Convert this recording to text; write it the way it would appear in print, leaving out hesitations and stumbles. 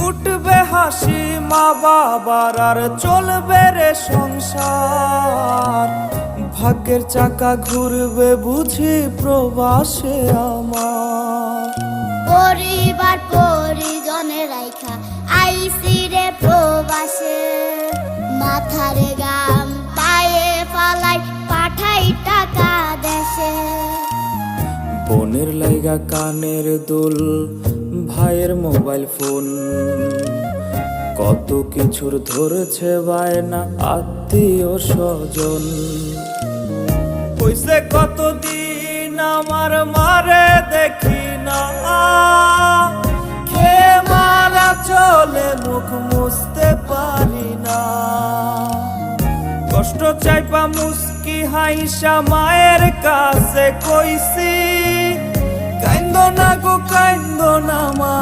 উঠবে হাসি মা বাবার আর চলবে রে সংসার। ভাগ্যের চাকা ঘুরবে বুঝি প্রবাসে আমার। পরিবার পরিজনের রাইখা আইসি রে প্রবাসে, মাথারে গাম পায়ে ফালাই পাঠাই টাকা দেশে। বোনের লাইগা কানের দুল, ভাইয়ের মোবাইল ফোন, কত কিছুর ধরছে বায়না আত্মীয় স্বজন। হইছে কতদিন আমার মারে দেখি না, খেয়ে মারা চলে মুখ মুছতে পারি না। কষ্ট চাইপা মুস্কি হাইসা মায়ের কাছে কইছি, কাইন্দো না গো কাইন্দো না মা।